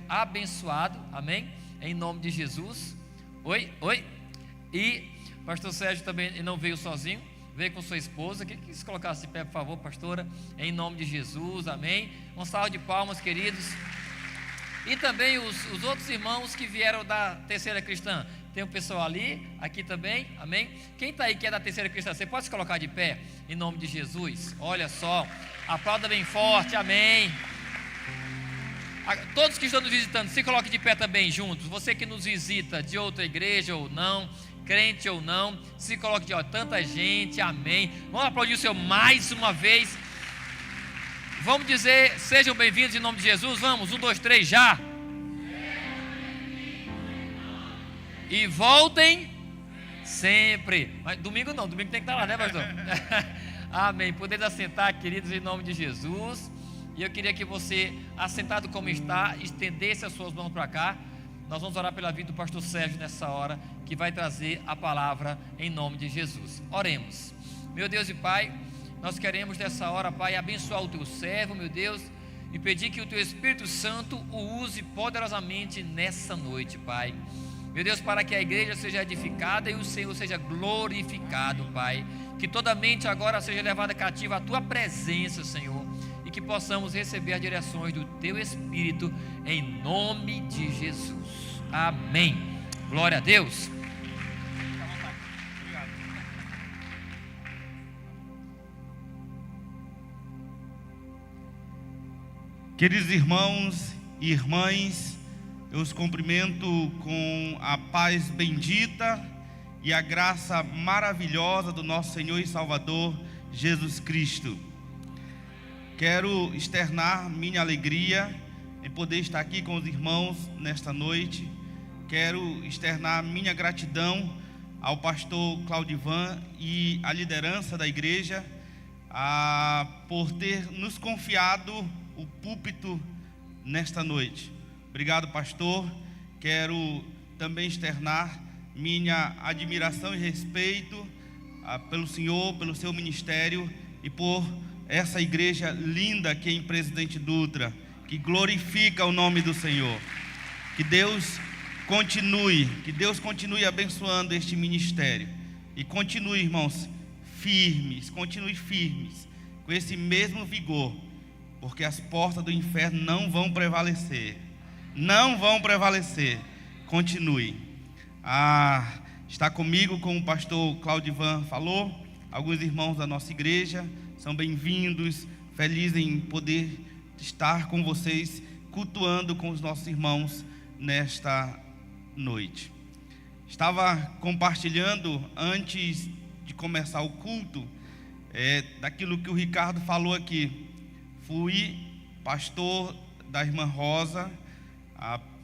Abençoado, amém? Em nome de Jesus. Oi. E pastor Sérgio também não veio sozinho, veio com sua esposa. Que se colocasse de pé, por favor, pastora, em nome de Jesus, amém? Um salve de palmas, queridos. E também os outros irmãos que vieram da Terceira Cristã. Tem um pessoal ali, aqui também, amém? Quem está aí que é da Terceira Cristã, você pode se colocar de pé, em nome de Jesus? Olha só, aplauda bem forte, amém? Todos que estão nos visitando, se coloque de pé também juntos. Você que nos visita de outra igreja ou não, crente ou não, se coloque de pé. Tanta gente, amém. Vamos aplaudir o Senhor mais uma vez. Vamos dizer, sejam bem-vindos em nome de Jesus. Vamos, 1, 2, 3, já. E voltem sempre. Mas domingo não, domingo tem que estar lá, né, pastor? Amém. Podemos assentar, queridos, em nome de Jesus. E eu queria que você, assentado como está, estendesse as suas mãos para cá. Nós vamos orar pela vida do pastor Sérgio nessa hora, que vai trazer a palavra em nome de Jesus. Oremos. Meu Deus e Pai, nós queremos nessa hora, Pai, abençoar o teu servo, meu Deus, e pedir que o teu Espírito Santo o use poderosamente nessa noite, Pai. Meu Deus, para que a igreja seja edificada e o Senhor seja glorificado, Pai. Que toda mente agora seja levada cativa à tua presença, Senhor. Que possamos receber as direções do Teu Espírito, em nome de Jesus, amém. Glória a Deus. Queridos irmãos e irmãs, eu os cumprimento com a paz bendita e a graça maravilhosa do nosso Senhor e Salvador Jesus Cristo. Quero externar minha alegria em poder estar aqui com os irmãos nesta noite. Quero externar minha gratidão ao pastor Claudivan e à liderança da igreja por ter nos confiado o púlpito nesta noite. Obrigado, pastor. Quero também externar minha admiração e respeito pelo senhor, pelo seu ministério e por essa igreja linda aqui em Presidente Dutra, que glorifica o nome do Senhor. Que Deus continue abençoando este ministério. E continue, irmãos, continue firmes, com esse mesmo vigor, porque as portas do inferno não vão prevalecer. Continue. Está comigo, como o pastor Claudivan falou, alguns irmãos da nossa igreja. São bem-vindos, felizes em poder estar com vocês, cultuando com os nossos irmãos nesta noite. Estava compartilhando, antes de começar o culto, daquilo que o Ricardo falou aqui. Fui pastor da irmã Rosa,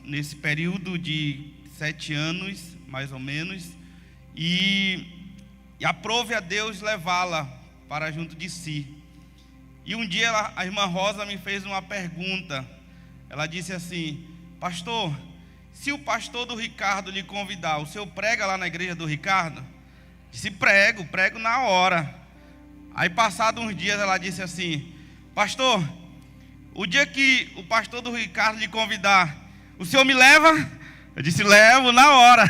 nesse período de 7 anos, mais ou menos, e aprove a Deus levá-la para junto de si. E um dia a irmã Rosa me fez uma pergunta. Ela disse assim: pastor, se o pastor do Ricardo lhe convidar, o senhor prega lá na igreja do Ricardo? Disse: prego na hora. Aí passados uns dias ela disse assim: pastor, o dia que o pastor do Ricardo lhe convidar, o senhor me leva? Eu disse: levo na hora.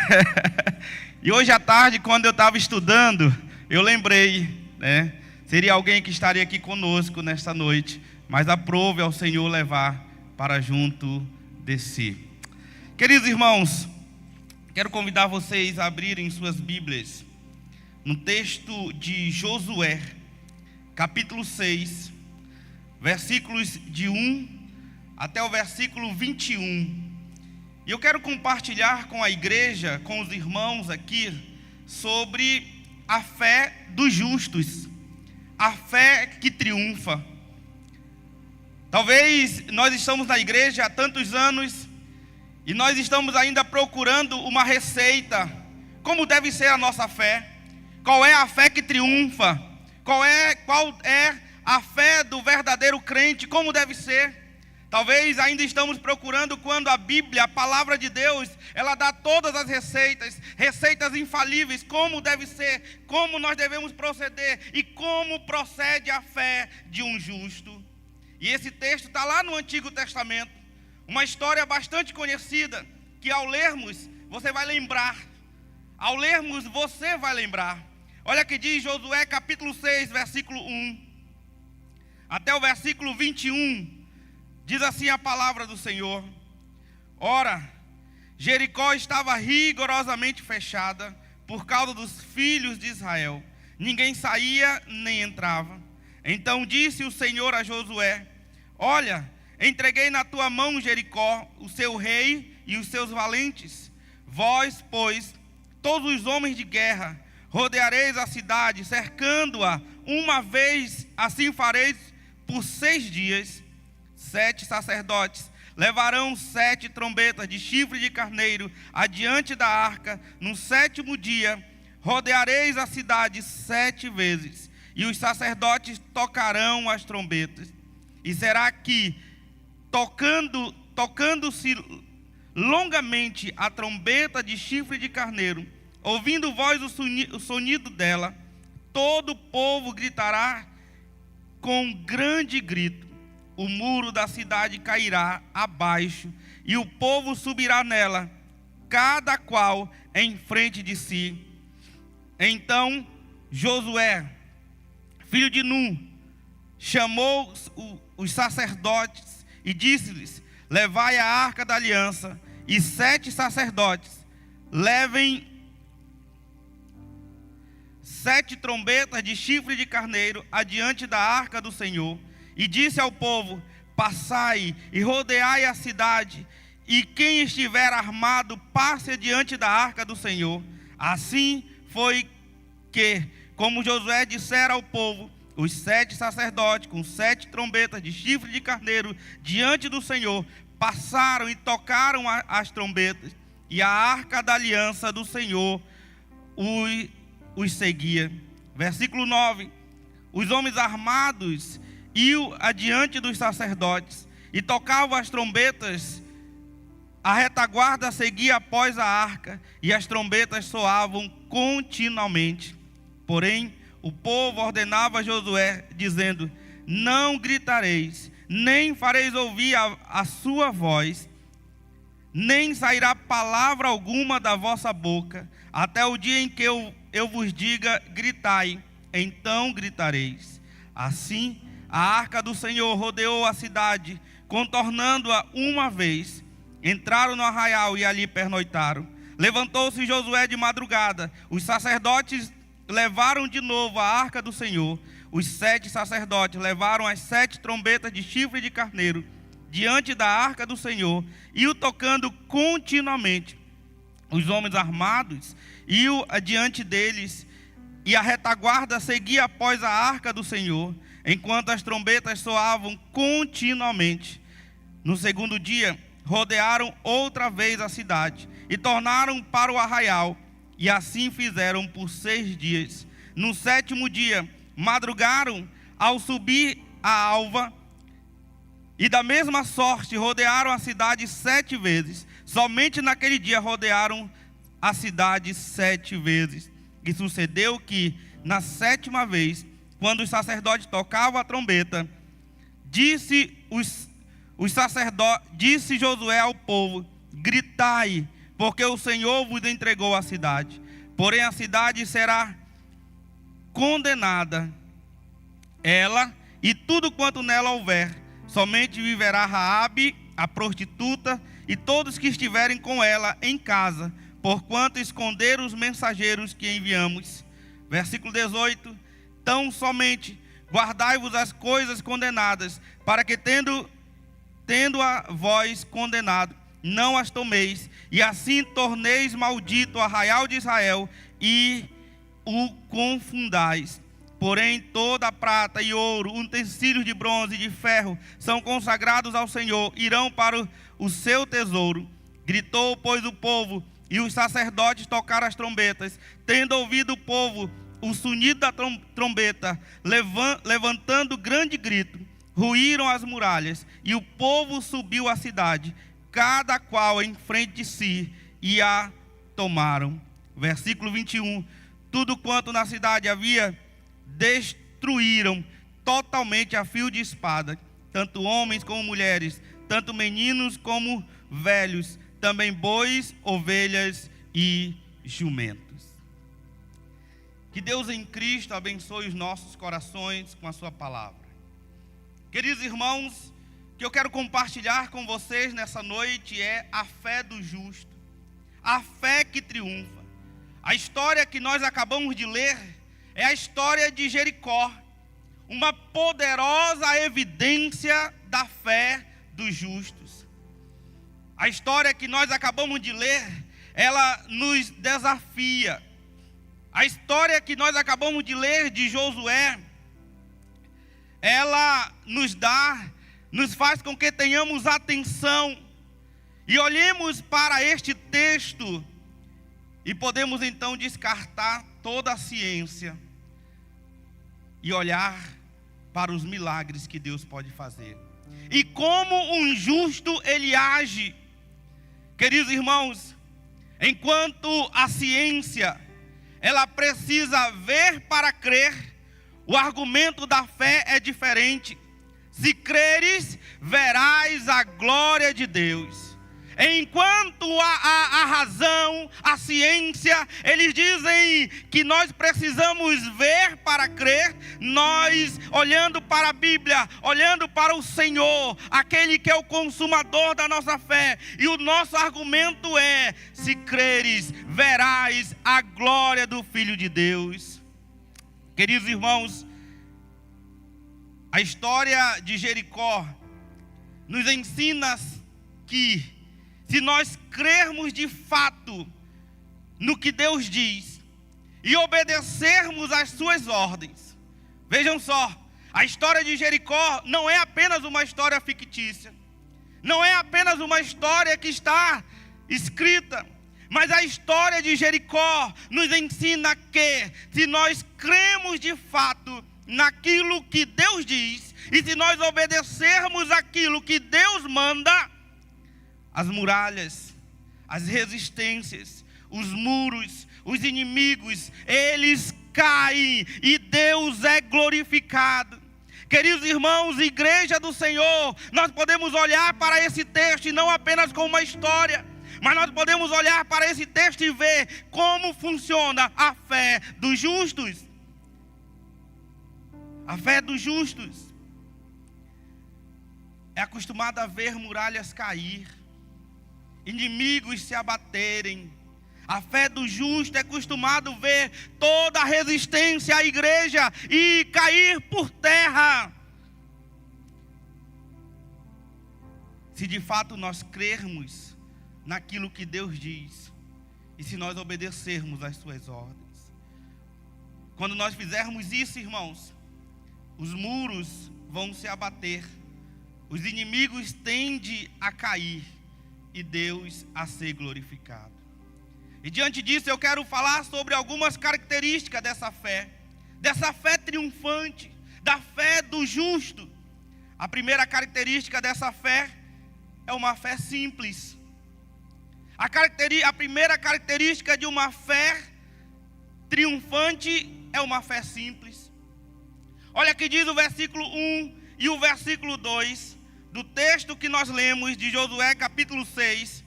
E hoje à tarde, quando eu estava estudando, eu lembrei, né? Seria alguém que estaria aqui conosco nesta noite, mas aprove ao Senhor levar para junto de si. Queridos irmãos, quero convidar vocês a abrirem suas Bíblias no texto de Josué, capítulo 6, versículos de 1 até o versículo 21. E eu quero compartilhar com a igreja, com os irmãos aqui, sobre a fé dos justos. A fé que triunfa. Talvez nós estamos na igreja há tantos anos e nós estamos ainda procurando uma receita. Como deve ser a nossa fé? Qual é a fé que triunfa? Qual é a fé do verdadeiro crente? Como deve ser? Talvez ainda estamos procurando quando a Bíblia, a palavra de Deus, ela dá todas as receitas infalíveis, como deve ser, como nós devemos proceder e como procede a fé de um justo. E esse texto está lá no Antigo Testamento, Uma história bastante conhecida, que ao lermos, você vai lembrar. Ao lermos, você vai lembrar. Olha que diz Josué capítulo 6, versículo 1. Até o versículo 21. Diz assim a palavra do Senhor. Ora, Jericó estava rigorosamente fechada por causa dos filhos de Israel. Ninguém saía nem entrava. Então disse o Senhor a Josué: olha, entreguei na tua mão Jericó, o seu rei e os seus valentes. Vós, pois, todos os homens de guerra, rodeareis a cidade, cercando-a uma vez, assim fareis por 6 dias. 7 sacerdotes levarão 7 trombetas de chifre de carneiro adiante da arca. No 7º dia, rodeareis a cidade 7 vezes, e os sacerdotes tocarão as trombetas. E será que, tocando-se longamente a trombeta de chifre de carneiro, ouvindo vós o sonido dela, todo o povo gritará com grande grito. O muro da cidade cairá abaixo, e o povo subirá nela, cada qual em frente de si. Então Josué, filho de Nun, chamou os sacerdotes e disse-lhes: levai a arca da aliança. E 7 sacerdotes levem 7 trombetas de chifre de carneiro adiante da arca do Senhor. E disse ao povo: passai e rodeai a cidade, e quem estiver armado passe adiante da arca do Senhor. Assim foi que, como Josué dissera ao povo, os 7 sacerdotes com 7 trombetas de chifre de carneiro diante do Senhor passaram e tocaram as trombetas, e a arca da aliança do Senhor os seguia. Versículo 9. Os homens armados iam adiante dos sacerdotes e tocavam as trombetas. A retaguarda seguia após a arca, e as trombetas soavam continuamente. Porém, o povo ordenava a Josué, dizendo: não gritareis, nem fareis ouvir a sua voz, nem sairá palavra alguma da vossa boca, até o dia em que eu vos diga: gritai, então gritareis. Assim, a arca do Senhor rodeou a cidade, contornando-a uma vez. Entraram no arraial e ali pernoitaram. Levantou-se Josué de madrugada. Os sacerdotes levaram de novo a arca do Senhor. Os 7 sacerdotes levaram as 7 trombetas de chifre de carneiro diante da arca do Senhor, e o tocando continuamente. Os homens armados iam adiante deles, e a retaguarda seguia após a arca do Senhor, enquanto as trombetas soavam continuamente. No 2º dia, rodearam outra vez a cidade, e tornaram para o arraial, e assim fizeram por 6 dias. No 7º dia, madrugaram ao subir a alva, e da mesma sorte rodearam a cidade 7 vezes. Somente naquele dia rodearam a cidade 7 vezes. E sucedeu que, na 7ª vez, quando os sacerdotes tocavam a trombeta, disse Josué ao povo: gritai, porque o Senhor vos entregou a cidade. Porém a cidade será condenada, ela e tudo quanto nela houver. Somente viverá Raabe, a prostituta, e todos que estiverem com ela em casa, porquanto esconderam os mensageiros que enviamos. Versículo 18. Tão somente guardai-vos as coisas condenadas, para que tendo a vós condenado, não as tomeis, e assim torneis maldito o arraial de Israel, e o confundais. Porém toda a prata e ouro, utensílios de bronze e de ferro, são consagrados ao Senhor, irão para o seu tesouro. Gritou, pois, o povo, e os sacerdotes tocaram as trombetas. Tendo ouvido o povo o sonido da trombeta, levantando grande grito, ruíram as muralhas, e o povo subiu à cidade, cada qual em frente de si, e a tomaram. Versículo 21. Tudo quanto na cidade havia, destruíram totalmente a fio de espada, tanto homens como mulheres, tanto meninos como velhos, também bois, ovelhas e jumentos. Que Deus em Cristo abençoe os nossos corações com a sua palavra. Queridos irmãos, o que eu quero compartilhar com vocês nessa noite é a fé do justo, a fé que triunfa. A história que nós acabamos de ler é a história de Jericó, uma poderosa evidência da fé dos justos. A história que nós acabamos de ler, ela nos desafia. A história que nós acabamos de ler de Josué, ela nos faz com que tenhamos atenção e olhemos para este texto e podemos então descartar toda a ciência e olhar para os milagres que Deus pode fazer. E como um justo ele age. Queridos irmãos, enquanto a ciência ela precisa ver para crer, o argumento da fé é diferente. Se creres, verás a glória de Deus. Enquanto a razão, a ciência, eles dizem que nós precisamos ver para crer, nós, olhando para a Bíblia, olhando para o Senhor, aquele que é o consumador da nossa fé, e o nosso argumento é: se creres, verás a glória do Filho de Deus. Queridos irmãos, a história de Jericó nos ensina que, se nós crermos de fato no que Deus diz e obedecermos às suas ordens, vejam só, a história de Jericó não é apenas uma história fictícia, não é apenas uma história que está escrita, mas a história de Jericó nos ensina que, se nós cremos de fato naquilo que Deus diz, e se nós obedecermos aquilo que Deus manda, as muralhas, as resistências, os muros, os inimigos, eles caem e Deus é glorificado. Queridos irmãos, igreja do Senhor, nós podemos olhar para esse texto e não apenas como uma história, mas nós podemos olhar para esse texto e ver como funciona a fé dos justos. A fé dos justos é acostumada a ver muralhas cair, inimigos se abaterem. A fé do justo é acostumado a ver toda a resistência à igreja e cair por terra. Se de fato nós crermos naquilo que Deus diz, e se nós obedecermos às suas ordens, quando nós fizermos isso, irmãos, os muros vão se abater, os inimigos tendem a cair, e Deus a ser glorificado. E diante disso eu quero falar sobre algumas características dessa fé triunfante, da fé do justo. A primeira característica dessa fé é uma fé simples. A primeira característica de uma fé triunfante é uma fé simples. Olha que diz o versículo 1 e o versículo 2 do texto que nós lemos de Josué capítulo 6.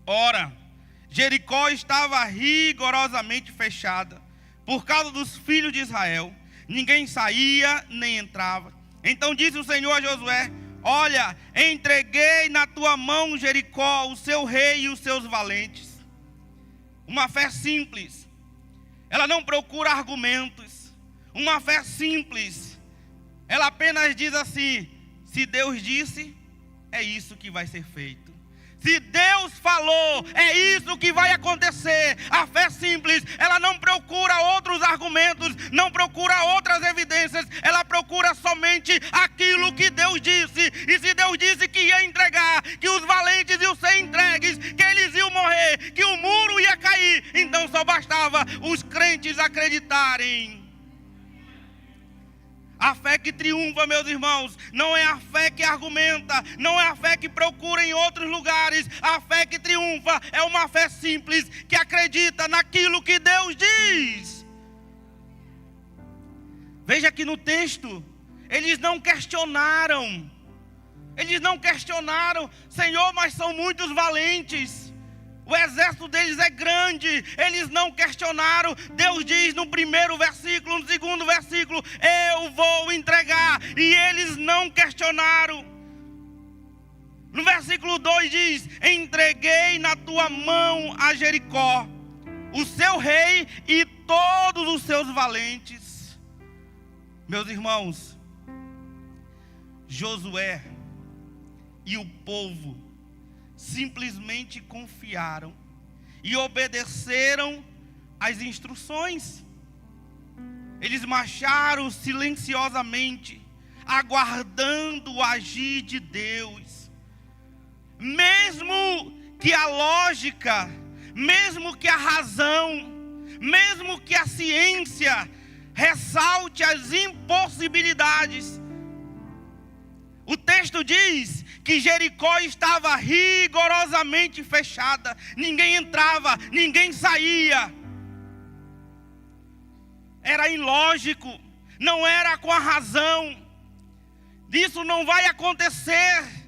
Ora, Jericó estava rigorosamente fechada por causa dos filhos de Israel. Ninguém saía nem entrava. Então disse o Senhor a Josué: olha, entreguei na tua mão Jericó, o seu rei e os seus valentes. Uma fé simples. Ela não procura argumentos. Uma fé simples. Ela apenas diz assim: se Deus disse, é isso que vai ser feito. Se Deus falou, é isso que vai acontecer. A fé simples, ela não procura outros argumentos, não procura outras evidências, ela procura somente aquilo que Deus disse. E se Deus disse que ia entregar, que os valentes iam ser entregues, que eles iam morrer, que o muro ia cair, então só bastava os crentes acreditarem. A fé que triunfa, meus irmãos, não é a fé que argumenta, não é a fé que procura em outros lugares. A fé que triunfa é uma fé simples, que acredita naquilo que Deus diz. Veja que no texto, eles não questionaram. Eles não questionaram: Senhor, mas são muitos valentes. O exército deles é grande. Eles não questionaram. Deus diz no primeiro versículo, no segundo versículo: eu vou entregar. E eles não questionaram. No versículo 2 diz: entreguei na tua mão a Jericó, o seu rei e todos os seus valentes. Meus irmãos, Josué e o povo simplesmente confiaram e obedeceram às instruções. Eles marcharam silenciosamente, aguardando o agir de Deus. Mesmo que a lógica, mesmo que a razão, mesmo que a ciência ressalte as impossibilidades. O texto diz que Jericó estava rigorosamente fechada. Ninguém entrava, ninguém saía. Era ilógico, não era com a razão. Isso não vai acontecer.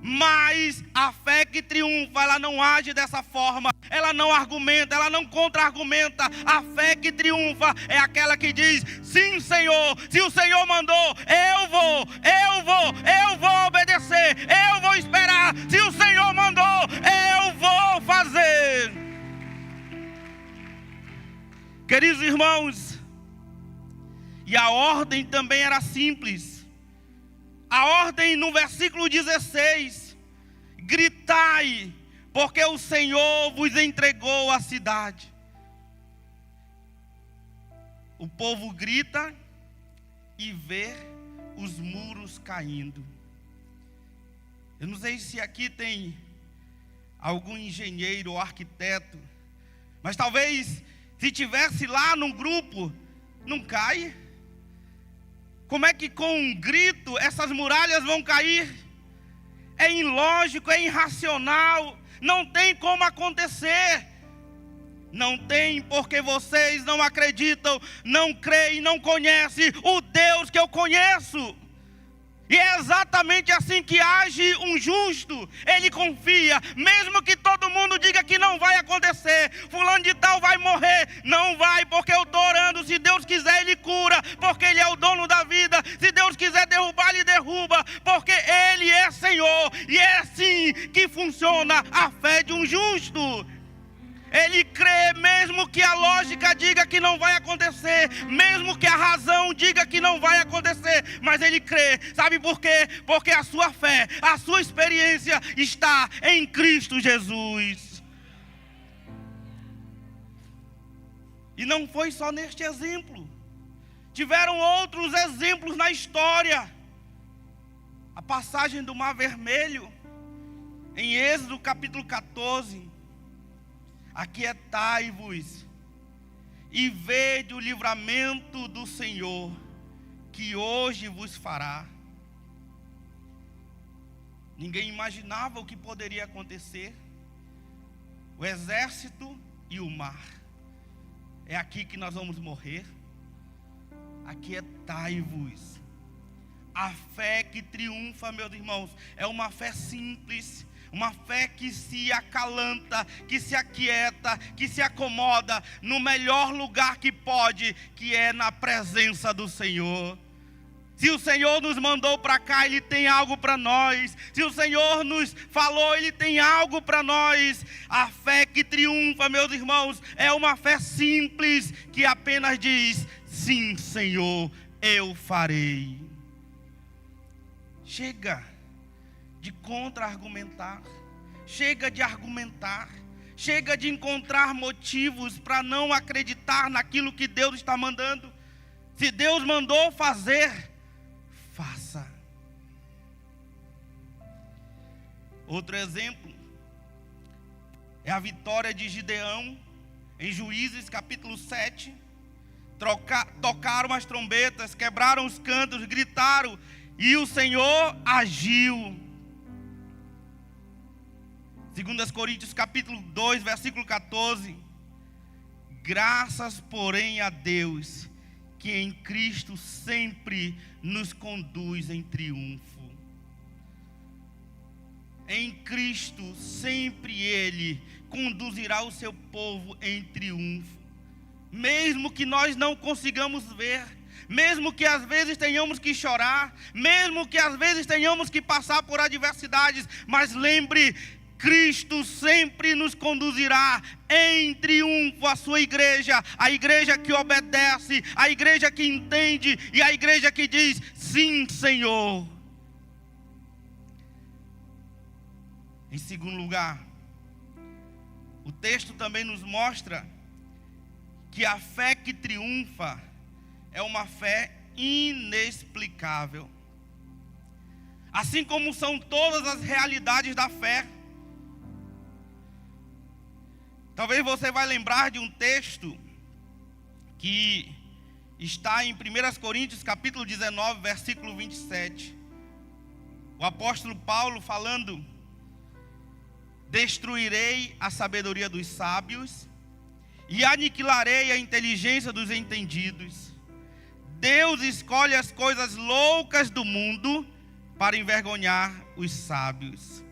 Mas a fé que triunfa, ela não age dessa forma. Ela não argumenta, ela não contra-argumenta. A fé que triunfa é aquela que diz: sim, Senhor, se o Senhor mandou, eu vou obedecer, eu vou esperar. Se o Senhor mandou, eu vou fazer. Queridos irmãos, e a ordem também era simples. A ordem no versículo 16: gritai, porque o Senhor vos entregou a cidade. O povo grita e vê os muros caindo. Eu não sei se aqui tem algum engenheiro ou arquiteto, mas talvez se tivesse lá num grupo, não cai? Como é que com um grito essas muralhas vão cair? É ilógico, é irracional, não tem como acontecer. Não tem, porque vocês não acreditam, não creem, não conhecem o Deus que eu conheço. E é exatamente assim que age um justo. Ele confia, mesmo que todo mundo diga que não vai acontecer. Fulano de tal vai morrer. Não vai, porque eu estou orando. Se Deus quiser, Ele cura, porque Ele é o dono da vida. Se Deus quiser derrubar, Ele derruba, porque Ele é Senhor. E é assim que funciona a fé de um justo. Ele crê, mesmo que a lógica diga que não vai acontecer, mesmo que a razão diga que não vai acontecer, mas ele crê. Sabe por quê? Porque a sua fé, a sua experiência está em Cristo Jesus. E não foi só neste exemplo. Tiveram outros exemplos na história. A passagem do Mar Vermelho, em Êxodo capítulo 14. Aquietai-vos e vede o livramento do Senhor, que hoje vos fará. Ninguém imaginava o que poderia acontecer. O exército e o mar. É aqui que nós vamos morrer. Aquietai-vos. A fé que triunfa, meus irmãos, é uma fé simples. Uma fé que se acalanta, que se aquieta, que se acomoda no melhor lugar que pode, que é na presença do Senhor. Se o Senhor nos mandou para cá, Ele tem algo para nós. Se o Senhor nos falou, Ele tem algo para nós. A fé que triunfa, meus irmãos, é uma fé simples, que apenas diz: sim, Senhor, eu farei. Chega de contra-argumentar, chega de argumentar, chega de encontrar motivos para não acreditar naquilo que Deus está mandando. Se Deus mandou fazer, faça. Outro exemplo é a vitória de Gideão em Juízes capítulo 7. Tocaram as trombetas, quebraram os cantos, gritaram, e o Senhor agiu. 2 Coríntios capítulo 2, versículo 14. Graças, porém, a Deus, que em Cristo sempre nos conduz em triunfo. em Cristo, sempre Ele conduzirá o seu povo em triunfo. Mesmo que nós não consigamos ver, mesmo que às vezes tenhamos que chorar, mesmo que às vezes tenhamos que passar por adversidades, mas lembre, Cristo sempre nos conduzirá em triunfo à sua igreja, a igreja que obedece, a igreja que entende e a igreja que diz: sim, Senhor. Em segundo lugar, o texto também nos mostra que a fé que triunfa é uma fé inexplicável. Assim como são todas as realidades da fé. Talvez você vai lembrar de um texto que está em 1 Coríntios capítulo 19, versículo 27. O apóstolo Paulo falando: destruirei a sabedoria dos sábios e aniquilarei a inteligência dos entendidos. Deus escolhe as coisas loucas do mundo para envergonhar os sábios.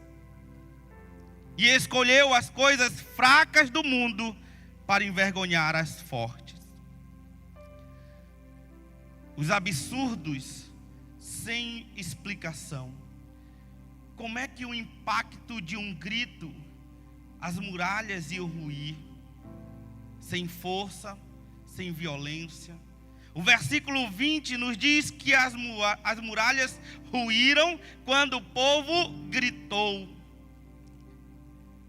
E escolheu as coisas fracas do mundo para envergonhar as fortes. Os absurdos sem explicação. Como é que o impacto de um grito, as muralhas iam ruir? Sem força, sem violência. O versículo 20 nos diz que as muralhas ruíram quando o povo gritou.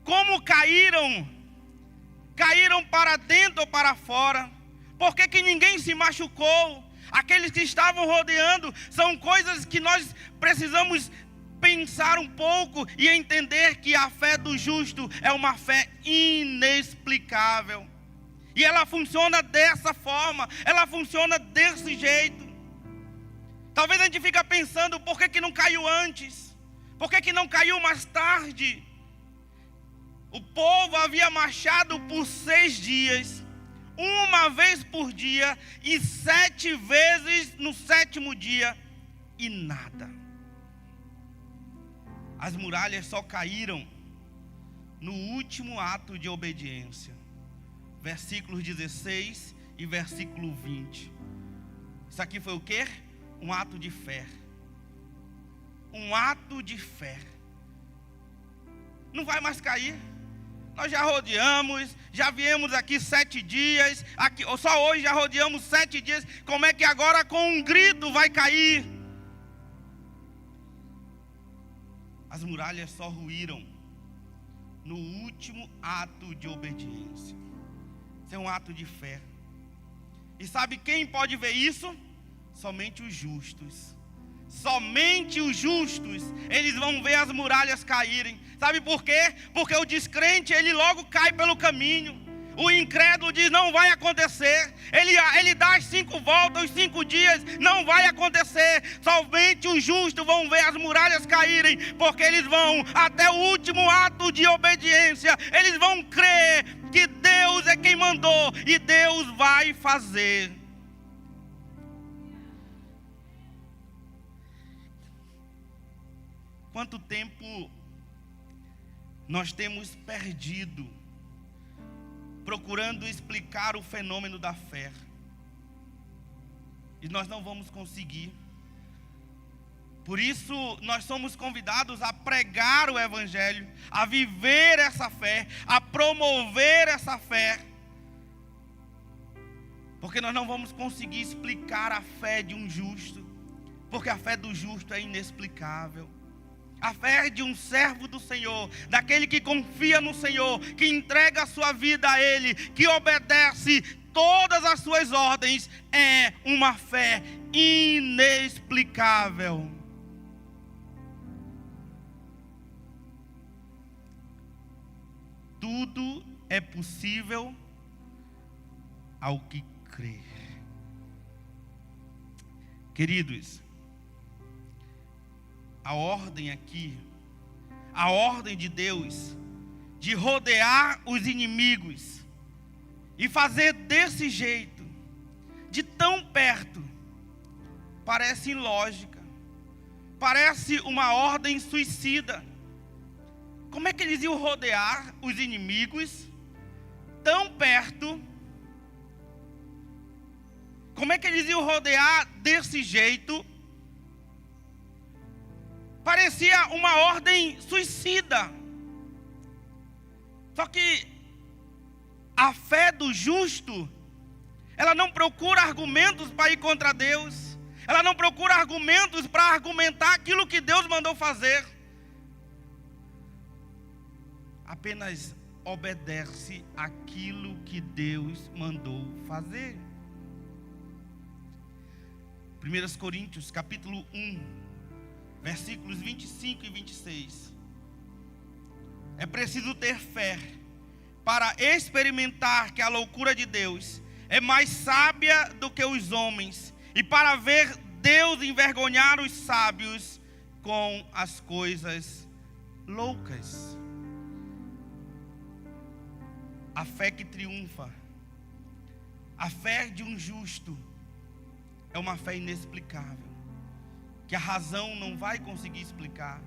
Como caíram? Caíram para dentro ou para fora? Por que ninguém se machucou? Aqueles que estavam rodeando, são coisas que nós precisamos pensar um pouco e entender que a fé do justo é uma fé inexplicável. E ela funciona dessa forma, ela funciona desse jeito. Talvez a gente fique pensando, por que não caiu antes? Por que não caiu mais tarde? O povo havia marchado por 6 dias, uma vez por dia, e 7 vezes no 7º dia, e nada. As muralhas só caíram no último ato de obediência. Versículos 16 e versículo 20. Isso aqui foi o quê? Um ato de fé. Um ato de fé. Não vai mais cair. Nós já rodeamos, já viemos aqui 7 dias, só hoje já rodeamos 7 dias. Como é que agora com um grito vai cair? As muralhas só ruíram no último ato de obediência. Isso é um ato de fé. E sabe quem pode ver isso? Somente os justos. Somente os justos, eles vão ver as muralhas caírem. Sabe por quê? Porque o descrente, ele logo cai pelo caminho. O incrédulo diz, não vai acontecer. Ele dá as 5 voltas, os 5 dias, não vai acontecer. Somente os justos vão ver as muralhas caírem, porque eles vão até o último ato de obediência. Eles vão crer que Deus é quem mandou e Deus vai fazer. Quanto tempo nós temos perdido procurando explicar o fenômeno da fé, e nós não vamos conseguir. Por isso nós somos convidados a pregar o Evangelho, a viver essa fé, a promover essa fé, porque nós não vamos conseguir explicar a fé de um justo, porque a fé do justo é inexplicável. A fé de um servo do Senhor, daquele que confia no Senhor, que entrega a sua vida a Ele, que obedece todas as suas ordens, é uma fé inexplicável. Tudo é possível ao que crer. Queridos, a ordem aqui, a ordem de Deus, de rodear os inimigos e fazer desse jeito, de tão perto, parece ilógica, parece uma ordem suicida. como é que eles iam rodear os inimigos tão perto? Como é que eles iam rodear desse jeito? Parecia uma ordem suicida. Só que a fé do justo, ela não procura argumentos para ir contra Deus. Ela não procura argumentos para argumentar aquilo que Deus mandou fazer. Apenas obedece aquilo que Deus mandou fazer. 1 Coríntios, capítulo 1, versículos 25 e 26. É preciso ter fé para experimentar que a loucura de Deus é mais sábia do que os homens, e para ver Deus envergonhar os sábios com as coisas loucas. A fé que triunfa, a fé de um justo, é uma fé inexplicável, que a razão não vai conseguir explicar,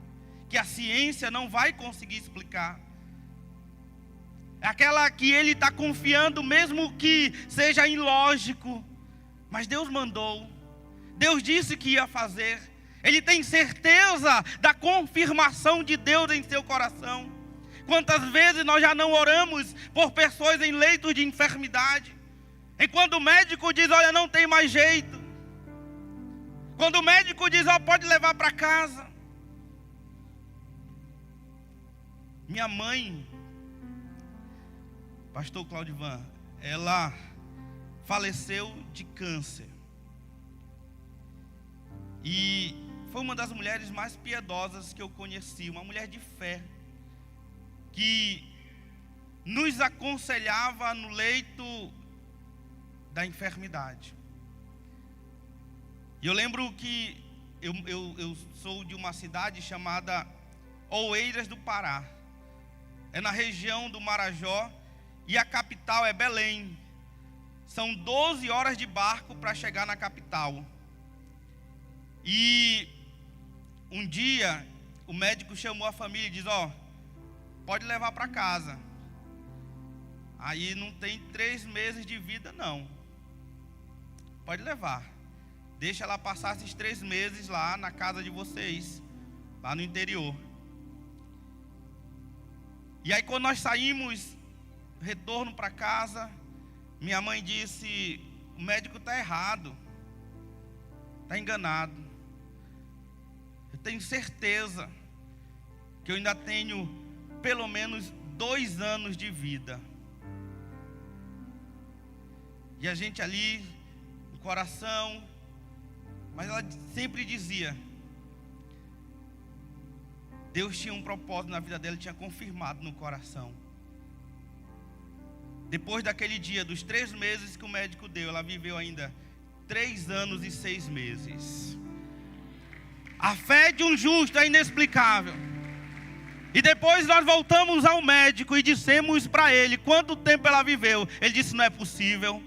que a ciência não vai conseguir explicar. É aquela que ele está confiando, mesmo que seja ilógico, mas Deus mandou, Deus disse que ia fazer. Ele tem certeza da confirmação de Deus em seu coração. Quantas vezes nós já não oramos por pessoas em leitos de enfermidade, enquanto o médico diz, olha, não tem mais jeito. Quando o médico diz, ó, pode levar para casa. Minha mãe, pastor Claudivan, ela faleceu de câncer. E foi uma das mulheres mais piedosas que eu conheci, uma mulher de fé, que nos aconselhava no leito da enfermidade. E eu lembro que eu sou de uma cidade chamada Oeiras do Pará. É na região do Marajó, e a capital é Belém. São 12 horas de barco para chegar na capital. E um dia o médico chamou a família e disse, ó, pode levar para casa. Aí não tem 3 meses de vida não. Pode levar. Deixa ela passar esses 3 meses lá na casa de vocês, lá no interior. E aí quando nós saímos, retorno para casa, minha mãe disse, o médico está errado, está enganado. Eu tenho certeza que eu ainda tenho pelo menos 2 anos de vida. E a gente ali, no coração, mas ela sempre dizia, Deus tinha um propósito na vida dela, tinha confirmado no coração. Depois daquele dia, dos 3 meses que o médico deu, ela viveu ainda 3 anos e 6 meses. A fé de um justo é inexplicável. E depois nós voltamos ao médico e dissemos para ele quanto tempo ela viveu. Ele disse, não é possível.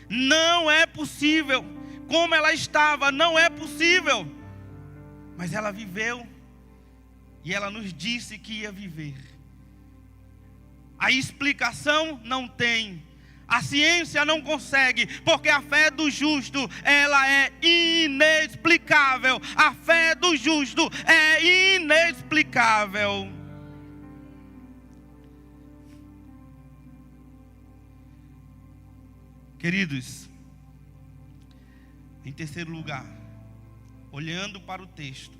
Não é possível. Como ela estava, não é possível. Mas ela viveu. E ela nos disse que ia viver. A explicação não tem. A ciência não consegue, porque a fé do justo, ela é inexplicável. A fé do justo é inexplicável. Queridos, em terceiro lugar, olhando para o texto,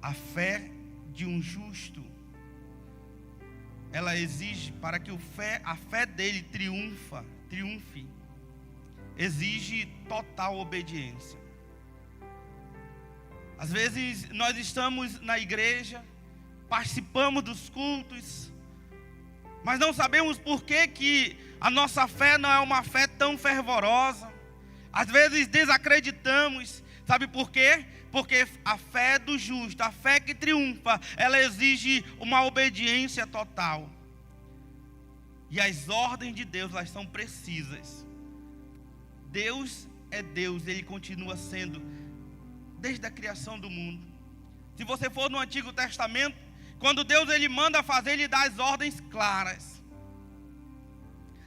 a fé de um justo, ela exige, para que a fé dele triunfe, exige total obediência. Às vezes nós estamos na igreja, participamos dos cultos, mas não sabemos por que a nossa fé não é uma fé tão fervorosa. Às vezes desacreditamos. Sabe por quê? Porque a fé do justo, a fé que triunfa, ela exige uma obediência total. E as ordens de Deus, elas são precisas. Deus é Deus, Ele continua sendo desde a criação do mundo. Se você for no Antigo Testamento, Quando Deus ele manda fazer, ele dá as ordens claras.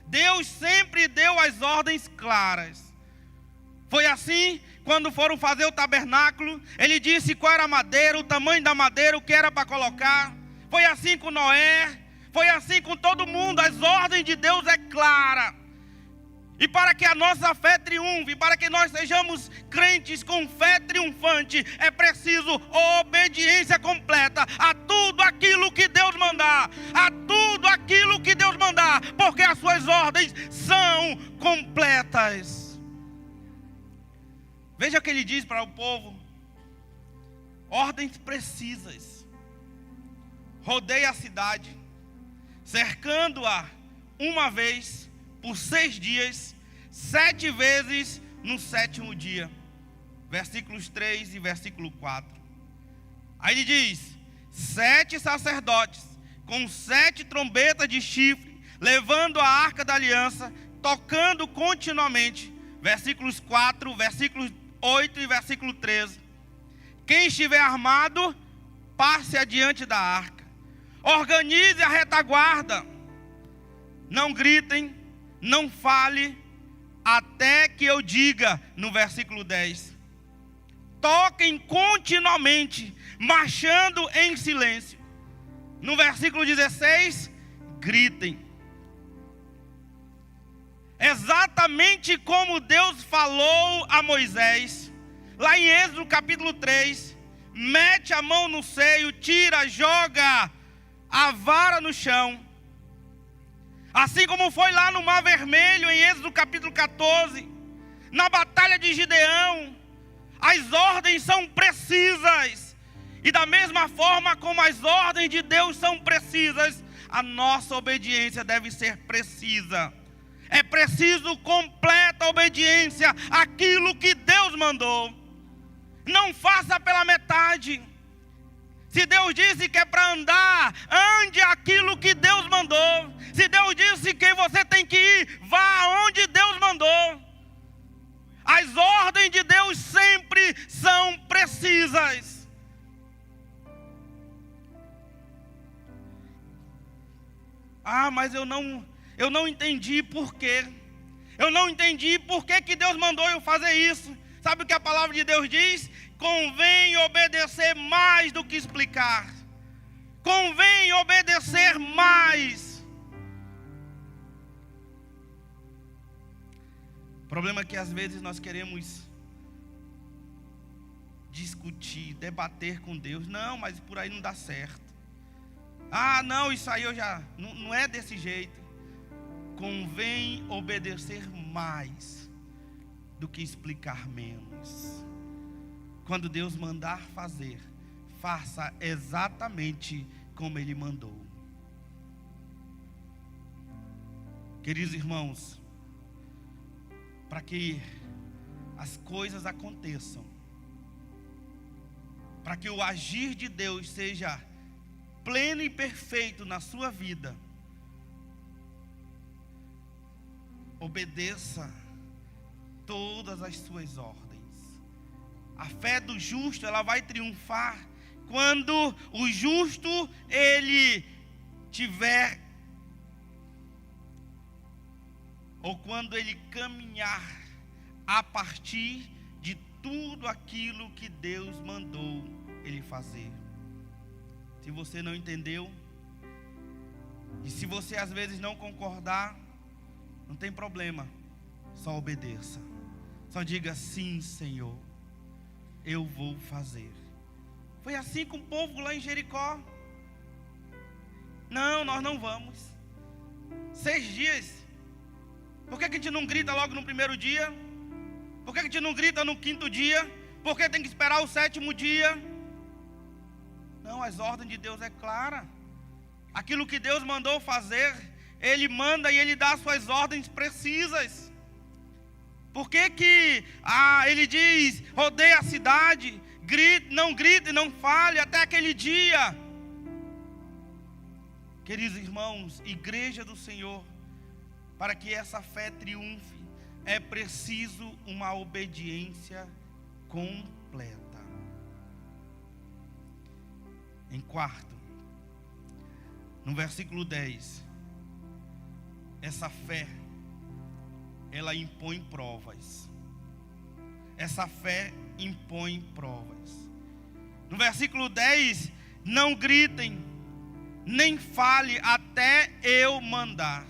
Deus sempre deu as ordens claras. Foi assim quando foram fazer o tabernáculo, ele disse qual era a madeira, o tamanho da madeira, o que era para colocar. Foi assim com Noé, foi assim com todo mundo. As ordens de Deus é clara. E para que a nossa fé triunfe, para que nós sejamos crentes com fé triunfante, é preciso obediência completa a tudo aquilo que Deus mandar. A tudo aquilo que Deus mandar, porque as suas ordens são completas. Veja o que ele diz para o povo. Ordens precisas. Rodeie a cidade, cercando-a uma vez por 6 dias, 7 vezes no 7º dia. Versículos 3 e versículo 4. Aí ele diz: 7 sacerdotes com 7 trombetas de chifre, levando a arca da aliança, tocando continuamente. Versículos 4, versículos 8 e versículo 13. Quem estiver armado, passe adiante da arca. Organize a retaguarda. Não gritem, não fale, até que eu diga, no versículo 10. Toquem continuamente, marchando em silêncio. No versículo 16, gritem. Exatamente como Deus falou a Moisés, lá em Êxodo capítulo 3, mete a mão no seio, tira, joga a vara no chão. Assim como foi lá no Mar Vermelho, em Êxodo capítulo 14, na batalha de Gideão, as ordens são precisas. E da mesma forma como as ordens de Deus são precisas, a nossa obediência deve ser precisa. É preciso completa obediência àquilo que Deus mandou. Não faça pela metade. Se Deus disse que é para andar, ande aquilo que Deus mandou. Se Deus disse que você tem que ir, vá aonde Deus mandou. As ordens de Deus sempre são precisas. Ah, mas eu não entendi por quê. Eu não entendi por que Deus mandou eu fazer isso. Sabe o que a palavra de Deus diz? Convém obedecer mais do que explicar. Convém obedecer mais. O problema é que às vezes nós queremos discutir, debater com Deus. Não, mas por aí não dá certo. Ah, não, isso aí eu já... Não é desse jeito. Convém obedecer mais do que explicar menos. Quando Deus mandar fazer, faça exatamente como Ele mandou. Queridos irmãos, para que as coisas aconteçam, para que o agir de Deus seja pleno e perfeito na sua vida, obedeça todas as suas ordens. A fé do justo, ela vai triunfar quando o justo, ele tiver, ou quando ele caminhar a partir de tudo aquilo que Deus mandou ele fazer. Se você não entendeu, e se você às vezes não concordar, não tem problema, só obedeça. Só diga sim, Senhor, eu vou fazer. Foi assim com o povo lá em Jericó. Não, nós não vamos. 6 dias. Por que a gente não grita logo no primeiro dia? Por que a gente não grita no 5º dia? Por que tem que esperar o 7º dia? Não, as ordens de Deus é clara. Aquilo que Deus mandou fazer, Ele manda e Ele dá as suas ordens precisas. Por que Ele diz, rodeie a cidade, não grite, não fale, até aquele dia? Queridos irmãos, igreja do Senhor, para que essa fé triunfe, é preciso uma obediência completa. Em quarto, No versículo 10, essa fé, ela impõe provas. Essa fé impõe provas. No versículo 10, não gritem, nem fale até eu mandar.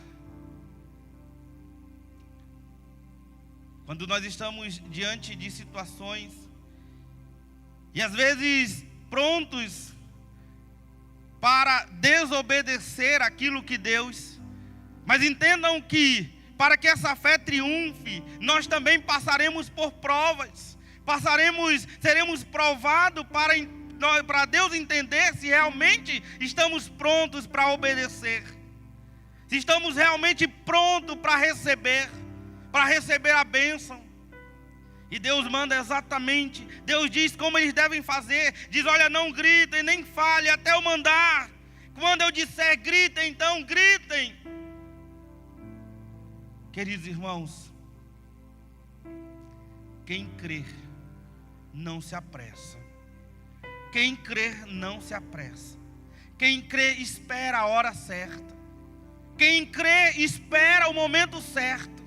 Quando nós estamos diante de situações, e às vezes prontos para desobedecer aquilo que Deus, mas entendam que para que essa fé triunfe, nós também passaremos por provas, seremos provados para Deus entender se realmente estamos prontos para obedecer, se estamos realmente prontos para receber a bênção. E Deus manda exatamente, Deus diz como eles devem fazer, diz: olha, não gritem, nem fale até eu mandar. Quando eu disser gritem, então gritem. Queridos irmãos, quem crer não se apressa. Quem crer não se apressa. Quem crê espera a hora certa. Quem crê espera o momento certo.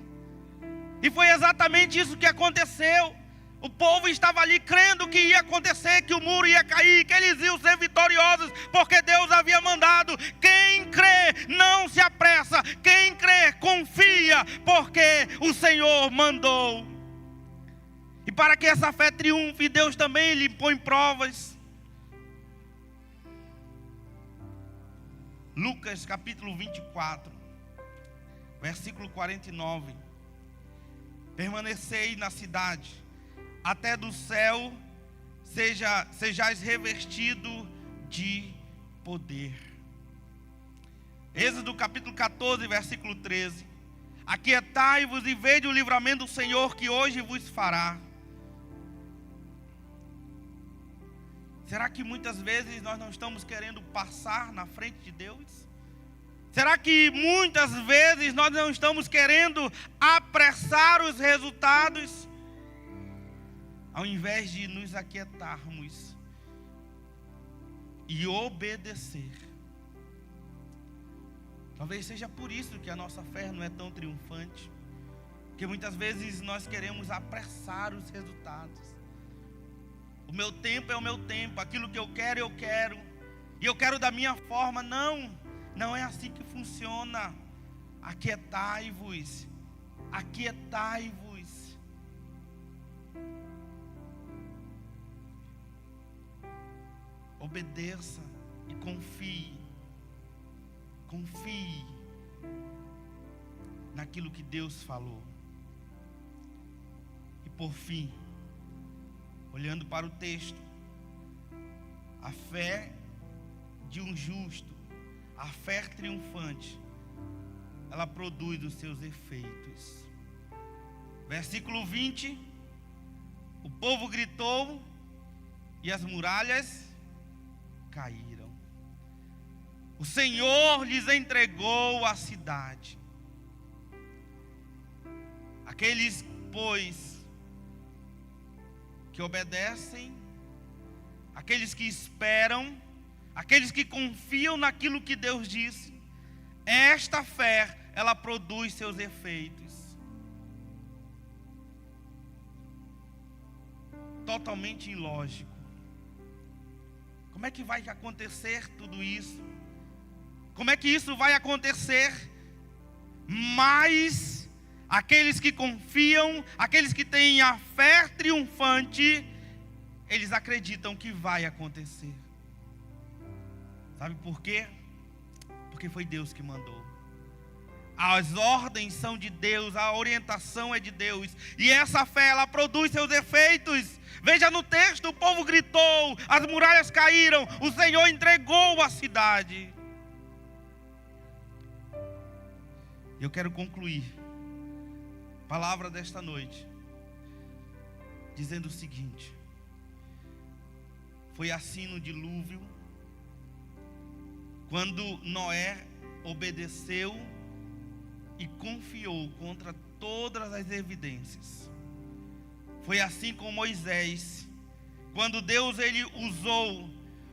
E foi exatamente isso que aconteceu. O povo estava ali crendo que ia acontecer, que o muro ia cair, que eles iam ser vitoriosos, porque Deus havia mandado. Quem crê não se apressa. Quem crê confia, porque o Senhor mandou. E para que essa fé triunfe, Deus também lhe põe provas. Lucas capítulo 24, versículo 49. Permanecei na cidade, até do céu sejais revestido de poder. Êxodo capítulo 14, versículo 13. Aquietai-vos e vede o livramento do Senhor que hoje vos fará. Será que muitas vezes nós não estamos querendo passar na frente de Deus? Será que muitas vezes nós não estamos querendo apressar os resultados? Ao invés de nos aquietarmos e obedecer. Talvez seja por isso que a nossa fé não é tão triunfante. Porque muitas vezes nós queremos apressar os resultados. O meu tempo é o meu tempo, aquilo que eu quero, e eu quero da minha forma. Não é assim que funciona. Aquietai-vos, aquietai-vos. Obedeça e confie naquilo que Deus falou. E por fim, olhando para o texto, a fé de um justo, a fé triunfante, ela produz os seus efeitos. Versículo 20, o povo gritou e as muralhas caíram. O Senhor lhes entregou a cidade. Aqueles, pois, que obedecem, aqueles que esperam, aqueles que confiam naquilo que Deus disse, esta fé, ela produz seus efeitos. Totalmente ilógico. Como é que vai acontecer tudo isso? Como é que isso vai acontecer? Mas aqueles que confiam, aqueles que têm a fé triunfante, eles acreditam que vai acontecer. Sabe por quê? Porque foi Deus que mandou. As ordens são de Deus, a orientação é de Deus. E essa fé, ela produz seus efeitos. Veja no texto, o povo gritou, as muralhas caíram, o Senhor entregou a cidade. Eu quero concluir a palavra desta noite dizendo o seguinte: foi assim no dilúvio, quando Noé obedeceu e confiou contra todas as evidências. Foi assim com Moisés, quando Deus ele usou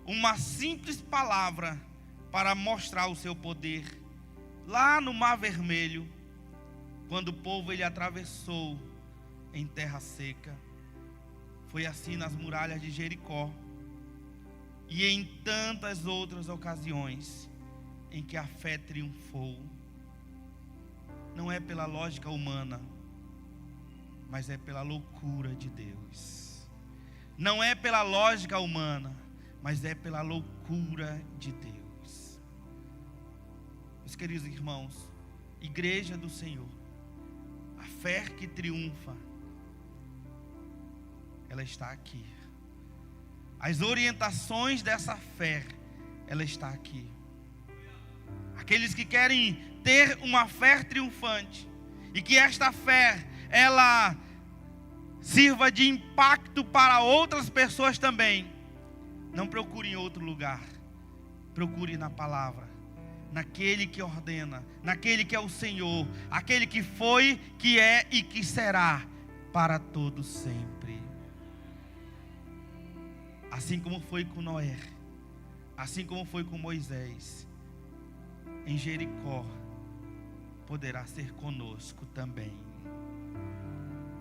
uma simples palavra para mostrar o seu poder. Lá no Mar Vermelho, quando o povo ele atravessou em terra seca, foi assim nas muralhas de Jericó e em tantas outras ocasiões em que a fé triunfou. Não é pela lógica humana, mas é pela loucura de Deus. Não é pela lógica humana, mas é pela loucura de Deus. Meus queridos irmãos, igreja do Senhor, a fé que triunfa, ela está aqui. As orientações dessa fé, ela está aqui. Aqueles que querem ter uma fé triunfante e que esta fé ela sirva de impacto para outras pessoas também, não procure em outro lugar, procure na palavra, naquele que ordena, naquele que é o Senhor, aquele que foi, que é e que será para todo sempre. Assim como foi com Noé, assim como foi com Moisés, em Jericó, poderá ser conosco também.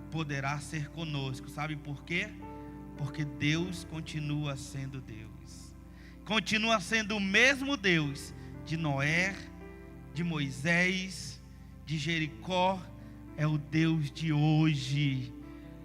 Poderá ser conosco, sabe por quê? Porque Deus continua sendo Deus. Continua sendo o mesmo Deus de Noé, de Moisés, de Jericó. É o Deus de hoje,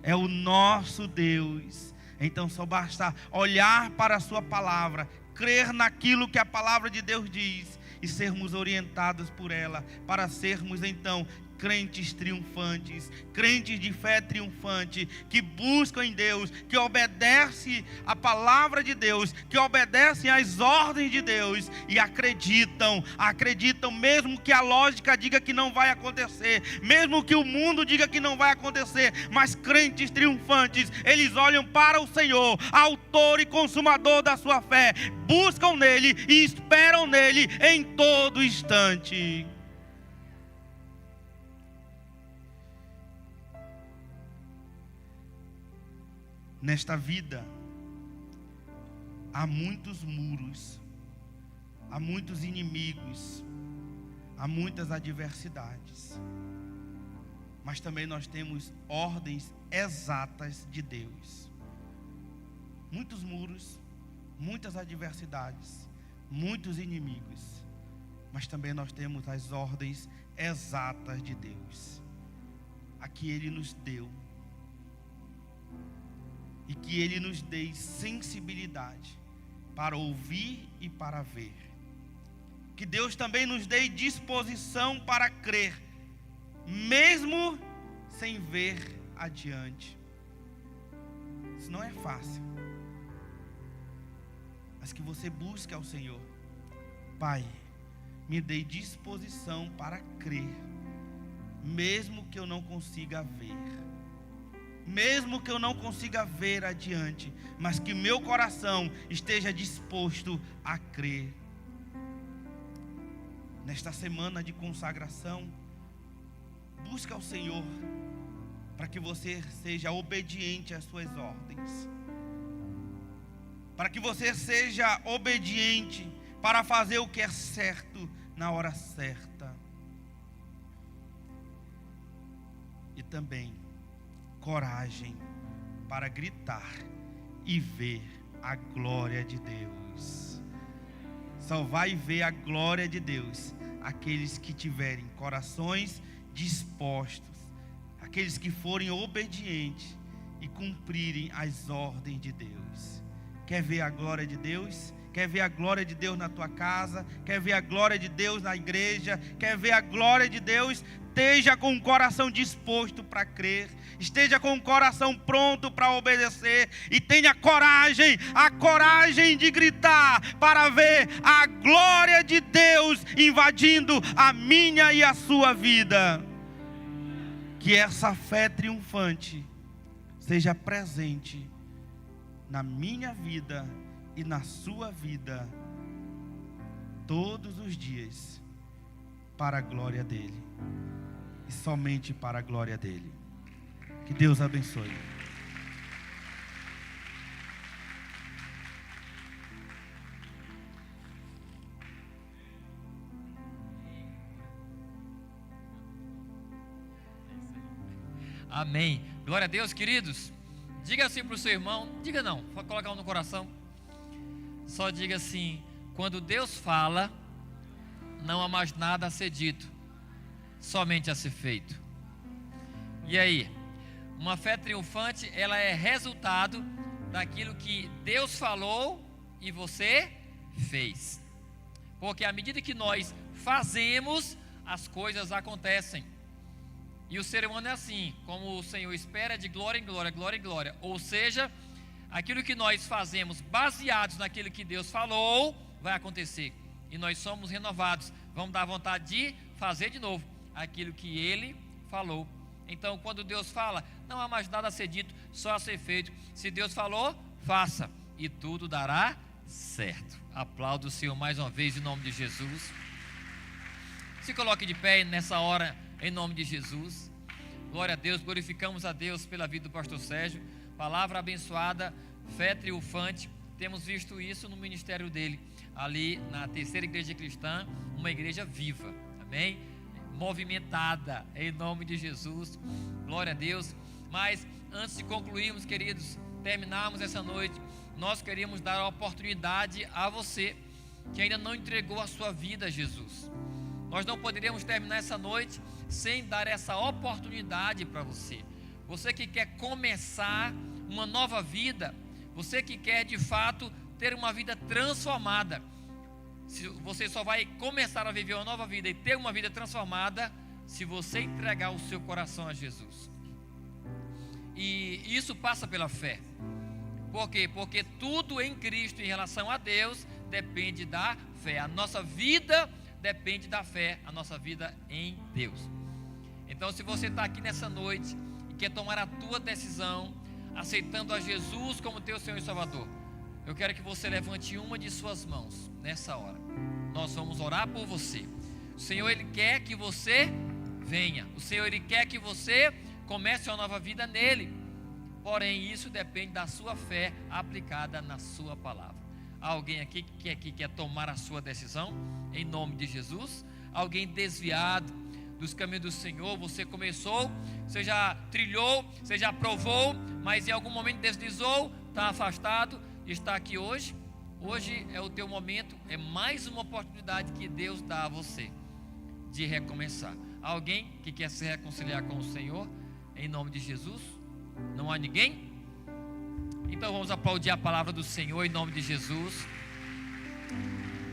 é o nosso Deus. Então só basta olhar para a sua palavra, crer naquilo que a palavra de Deus diz e sermos orientados por ela, para sermos então crentes triunfantes, crentes de fé triunfante, que buscam em Deus, que obedecem a palavra de Deus, que obedecem às ordens de Deus e acreditam mesmo que a lógica diga que não vai acontecer, mesmo que o mundo diga que não vai acontecer, mas crentes triunfantes, eles olham para o Senhor, autor e consumador da sua fé, buscam nele e esperam nele em todo instante. Nesta vida, há muitos muros, há muitos inimigos, há muitas adversidades, mas também nós temos ordens exatas de Deus. Muitos muros, muitas adversidades, muitos inimigos, mas também nós temos as ordens exatas de Deus, a que Ele nos deu. E que Ele nos dê sensibilidade para ouvir e para ver. Que Deus também nos dê disposição para crer, mesmo sem ver adiante. Isso não é fácil. Mas que você busque ao Senhor. Pai, me dê disposição para crer, mesmo que eu não consiga ver. Mesmo que eu não consiga ver adiante, mas que meu coração esteja disposto a crer. Nesta semana de consagração, busque ao Senhor, para que você seja obediente às suas ordens, para que você seja obediente para fazer o que é certo na hora certa. E também coragem para gritar e ver a glória de Deus. Só vai ver a glória de Deus aqueles que tiverem corações dispostos, aqueles que forem obedientes e cumprirem as ordens de Deus. Quer ver a glória de Deus? Quer ver a glória de Deus na tua casa? Quer ver a glória de Deus na igreja? Quer ver a glória de Deus? Esteja com o coração disposto para crer, esteja com o coração pronto para obedecer e tenha coragem, a coragem de gritar para ver a glória de Deus invadindo a minha e a sua vida. Que essa fé triunfante seja presente na minha vida e na sua vida todos os dias, para a glória dele e somente para a glória dele. Que Deus abençoe. Amém. Glória a Deus, queridos. Diga assim para o seu irmão, diga não, vou colocar um no coração. Só diga assim: quando Deus fala, não há mais nada a ser dito, somente a ser feito. E aí? Uma fé triunfante, ela é resultado daquilo que Deus falou e você fez. Porque à medida que nós fazemos, as coisas acontecem. E o ser humano é assim, como o Senhor espera, de glória em glória, glória em glória. Ou seja, aquilo que nós fazemos baseados naquilo que Deus falou, vai acontecer. E nós somos renovados, vamos dar vontade de fazer de novo aquilo que Ele falou. Então, quando Deus fala, não há mais nada a ser dito, só a ser feito. Se Deus falou, faça, e tudo dará certo. Aplaudo o Senhor mais uma vez em nome de Jesus. Se coloque de pé nessa hora, em nome de Jesus. Glória a Deus, glorificamos a Deus pela vida do pastor Sérgio. Palavra abençoada, fé triunfante. Temos visto isso no ministério dele, ali na terceira igreja cristã, uma igreja viva, amém? Movimentada, em nome de Jesus. Glória a Deus. Mas antes de concluirmos, queridos, terminarmos essa noite, nós queríamos dar a oportunidade a você que ainda não entregou a sua vida a Jesus. Nós não poderíamos terminar essa noite sem dar essa oportunidade para você. Você que quer começar uma nova vida, você que quer de fato ter uma vida transformada. Você só vai começar a viver uma nova vida e ter uma vida transformada se você entregar o seu coração a Jesus. E isso passa pela fé. Por quê? Porque tudo em Cristo em relação a Deus depende da fé. A nossa vida depende da fé, a nossa vida em Deus. Então, se você está aqui nessa noite e quer tomar a tua decisão, aceitando a Jesus como teu Senhor e Salvador, eu quero que você levante uma de suas mãos nessa hora. Nós vamos orar por você. O Senhor, Ele quer que você venha. O Senhor, Ele quer que você comece uma nova vida nele. Porém, isso depende da sua fé aplicada na sua palavra. Há alguém aqui que quer tomar a sua decisão em nome de Jesus? Alguém desviado dos caminhos do Senhor? Você começou, você já trilhou, você já provou, mas em algum momento deslizou, está afastado, está aqui hoje. Hoje é o teu momento, é mais uma oportunidade que Deus dá a você de recomeçar. Há alguém que quer se reconciliar com o Senhor em nome de Jesus? Não há ninguém? Então vamos aplaudir a palavra do Senhor em nome de Jesus.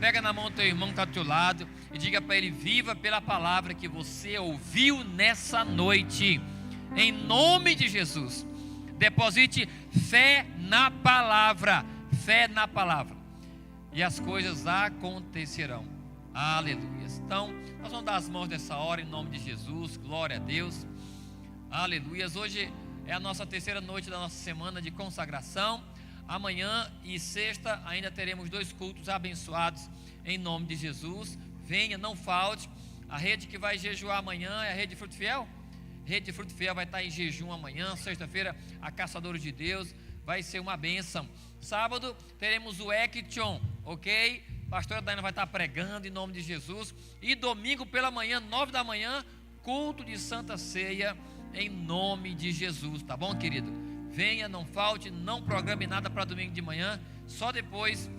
Pega na mão do teu irmão que está do teu lado e diga para ele: viva pela palavra que você ouviu nessa noite, em nome de Jesus. Deposite fé na palavra, e as coisas acontecerão. Aleluia. Então nós vamos dar as mãos nessa hora em nome de Jesus. Glória a Deus. Aleluia. Hoje é a nossa terceira noite da nossa semana de consagração. Amanhã e sexta ainda teremos 2 cultos abençoados em nome de Jesus. Venha, não falte. A rede que vai jejuar amanhã é a Rede Fruto Fiel. Rede Fruto Fiel vai estar em jejum amanhã. Sexta-feira, a Caçadores de Deus. Vai ser uma bênção. Sábado teremos o Equition, ok? Pastora Daiana vai estar pregando em nome de Jesus. E domingo pela manhã, 9 da manhã, culto de Santa Ceia em nome de Jesus, tá bom, querido? Venha, não falte, não programe nada para domingo de manhã, só depois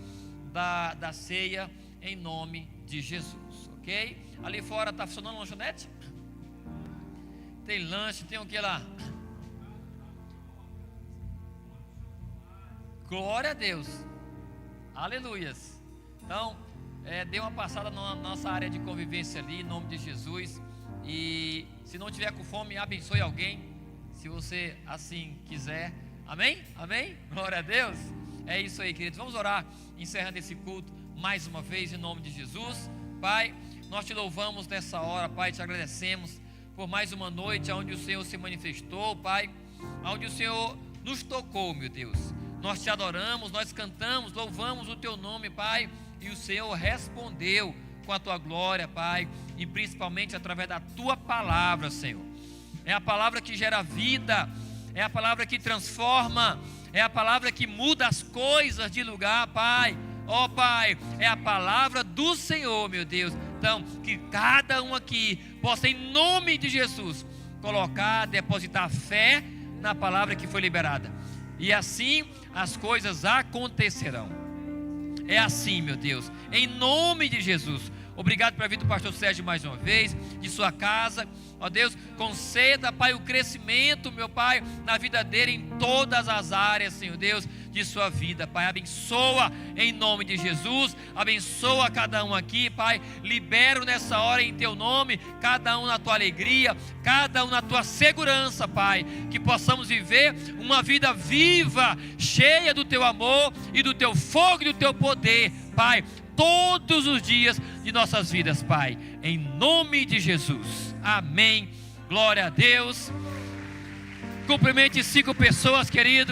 da ceia em nome de Jesus, ok? Ali fora está funcionando a lanchonete? Tem lanche, tem o que lá? Glória a Deus, aleluias. Então, dê uma passada na nossa área de convivência ali, em nome de Jesus. E se não tiver com fome, abençoe alguém, se você assim quiser. Amém? Amém? Glória a Deus. É isso aí, queridos. Vamos orar, encerrando esse culto mais uma vez em nome de Jesus. Pai, nós te louvamos nessa hora, Pai, te agradecemos por mais uma noite onde o Senhor se manifestou, Pai, onde o Senhor nos tocou, meu Deus. Nós te adoramos, nós cantamos, louvamos o teu nome, Pai, e o Senhor respondeu com a tua glória, Pai, e principalmente através da tua palavra, Senhor. É a palavra que gera vida, é a palavra que transforma, é a palavra que muda as coisas de lugar, Pai. Ó Pai, é a palavra do Senhor, meu Deus. Então, que cada um aqui possa, em nome de Jesus, colocar, depositar fé na palavra que foi liberada. E assim as coisas acontecerão. É assim, meu Deus, em nome de Jesus. Obrigado pela vida do pastor Sérgio mais uma vez, de sua casa. Ó Deus, conceda, Pai, o crescimento, meu Pai, na vida dele, em todas as áreas, Senhor Deus, de sua vida, Pai. Abençoa em nome de Jesus, abençoa cada um aqui, Pai. Libero nessa hora em teu nome, cada um na tua alegria, cada um na tua segurança, Pai. Que possamos viver uma vida viva, cheia do teu amor e do teu fogo e do teu poder, Pai, todos os dias de nossas vidas, Pai, em nome de Jesus. Amém. Glória a Deus. Cumprimente 5 pessoas, querido.